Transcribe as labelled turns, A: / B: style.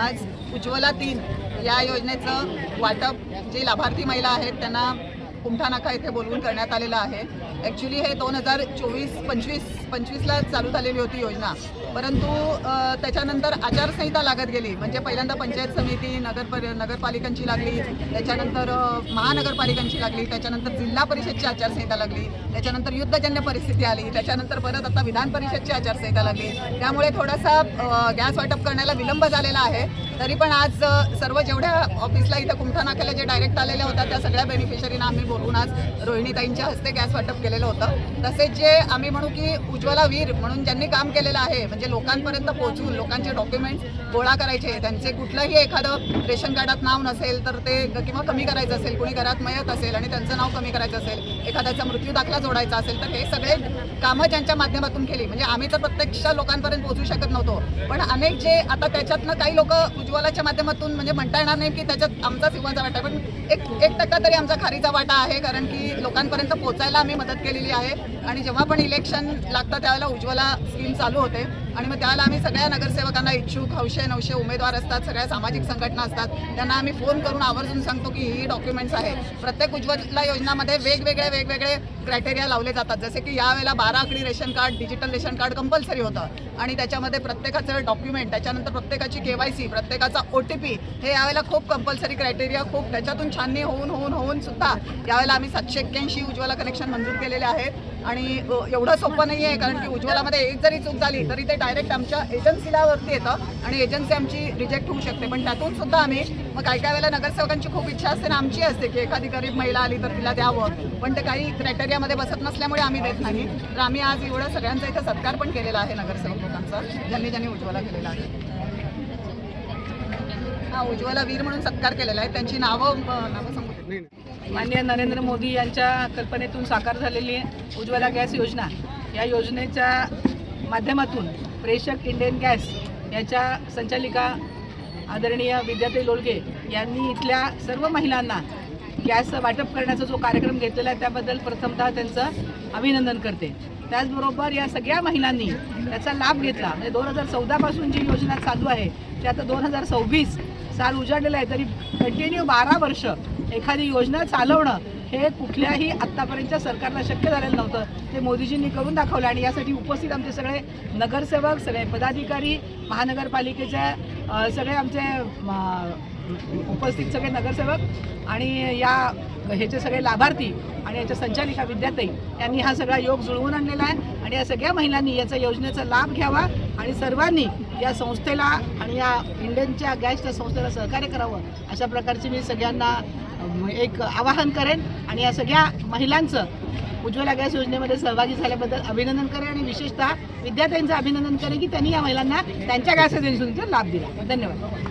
A: आज उज्ज्वला 3 या योजनेचं वाटप जे लाभार्थी महिला आहेत त्यांना कुमठा नाका येथे बोलवून करण्यात आलेलं आहे। ॲक्च्युली हे 2024-25ला चालू झालेली होती योजना, परंतु त्याच्यानंतर आचारसंहिता लागत गेली। म्हणजे पहिल्यांदा पंचायत समिती नगरपालिकांची लागली, त्याच्यानंतर महानगरपालिकांची लागली, त्याच्यानंतर जिल्हा परिषदची आचारसंहिता लागली, त्याच्यानंतर युद्धजन्य परिस्थिती आली, त्याच्यानंतर परत आता विधान परिषदची आचारसंहिता लागली। त्यामुळे थोडासा गॅस वाटप करण्याला विलंब झालेला आहे। तरी पण आज सर्व जेवढ्या ऑफिसला इथं कुमठा नाक्याला जे डायरेक्ट आलेल्या होत्या त्या सगळ्या बेनिफिशरीना आम्ही बोलवून आज रोहिणीताईंच्या हस्ते गॅस वाटप केलेलं होतं। तसेच जे आम्ही म्हणू की उज्ज्वला वीर म्हणून ज्यांनी काम केलेलं आहे, म्हणजे लोकांपर्यंत पोहोचून लोकांचे डॉक्युमेंट्स गोळा करायचे, त्यांचे कुठलंही एखादं रेशन कार्डात नाव नसेल तर ते किंवा कमी करायचं असेल, कोणी घरात मयत असेल आणि त्यांचं नाव कमी करायचं असेल, एखाद्याचा मृत्यू दाखला जोडायचा असेल, तर हे सगळे कामं ज्यांच्या माध्यमातून केली। म्हणजे आम्ही तर प्रत्यक्ष लोकांपर्यंत पोहोचू शकत नव्हतो, पण अनेक जे आता त्याच्यातनं काही लोक उज्ज्वलाच्या माध्यमातून म्हणजे म्हणता येणार नाही की त्याच्यात आमचा सिंहाचा वाटा, पण 1% तरी आमचा खारीचा वाटा आहे, कारण की लोकांपर्यंत पोहोचायला आम्ही मदत केलेली आहे। आणि जेव्हा पण इलेक्शन लागतं त्यावेळेला उज्ज्वला स्कीम चालू होते आणि मग त्यावेळेला आम्ही सगळ्या नगरसेवकांना इच्छुक 900 उमेदवार असतात, सगळ्या सामाजिक संघटना असतात, त्यांना आम्ही फोन करून आवर्जून सांगतो की ही डॉक्युमेंट्स आहेत। प्रत्येक उज्ज्वला योजनामध्ये वेगवेगळे क्रायटेरिया लावले जातात, जसे की यावेळेला 12 आकडी ration card, digital ration card compulsory होतं आणि त्याच्यामध्ये प्रत्येकाचं डॉक्युमेंट, त्याच्यानंतर प्रत्येकाची KYC, प्रत्येकाचा OTP हे यावेळेला खूप कंपल्सरी क्रायटेरिया, खूप त्याच्यातून छाननी होऊन सुद्धा यावेळेला आम्ही 781 उज्ज्वला कनेक्शन मंजूर केलेले आहेत। आणि एवढं सोपं नाही आहे, कारण की उज्ज्वलामध्ये एक जरी चूक झाली तरी ते डायरेक्ट आमच्या एजन्सीला वरती येतं आणि एजन्सी आमची रिजेक्ट होऊ शकते। पण त्यातून सुद्धा आम्ही मग काही वेळेला नगरसेवकांची खूप इच्छा असते ना, आमची असते की एखादी गरीब महिला आली तर तिला द्यावं, पण ते काही क्रायटेरियामध्ये बसत नसल्यामुळे आम्ही देत नाही। तर आम्ही आज एवढं सगळ्यांचा इथं सत्कार पण केलेला आहे नगरसेवक लोकांचा, ज्यांनी उज्ज्वला केलेला आहे। उज्ज्वला वीर म्हणून सत्कार केलेला आहे, त्यांची नावं सांगू।
B: माननीय नरेंद्र मोदी यांच्या कल्पनेतून साकार झालेली उज्ज्वला गॅस योजना, या योजनेच्या माध्यमातून प्रेषक इंडियन गॅस याच्या संचालिका आदरणीय विद्याताई लोळगे यांनी इथल्या सर्व महिलांना गॅस वाटप करण्याचा जो कार्यक्रम घेतलेला आहे त्याबद्दल प्रथमतः त्यांचं अभिनंदन करते। त्याचबरोबर या सगळ्या महिलांनी त्याचा लाभ घेतला। म्हणजे 2014 पासून जी योजना चालू आहे ते आता 2026 साल उजाडलेलं आहे, तरी कंटिन्यू 12 वर्ष एखादी योजना चालवणं हे कुठल्याही आत्तापर्यंतच्या सरकारला शक्य झालेलं नव्हतं, ते मोदीजींनी करून दाखवलं। आणि यासाठी उपस्थित आमचे सगळे नगरसेवक, सगळे पदाधिकारी, महानगरपालिकेचे सगळे आमचे उपस्थित सगळे नगरसेवक आणि या ह्याचे सगळे लाभार्थी आणि याच्या संचालिका विद्याताई यांनी हा सगळा योग जुळवून आणलेला आहे। आणि या सगळ्या महिलांनी याचा योजनेचा लाभ घ्यावा आणि सर्वांनी या संस्थेला आणि या इंडियनच्या गॅसच्या संस्थेला सहकार्य करावं, अशा प्रकारचे मी सगळ्यांना एक आवाहन करेन। आणि या सगळ्या महिलांचं उज्ज्वला गॅस योजनेमध्ये सहभागी झाल्याबद्दल अभिनंदन करेन आणि विशेषतः विद्यार्थ्यांचं अभिनंदन करेन की त्यांनी या महिलांना त्यांच्या गॅस एजन्सीचा लाभ दिला। धन्यवाद।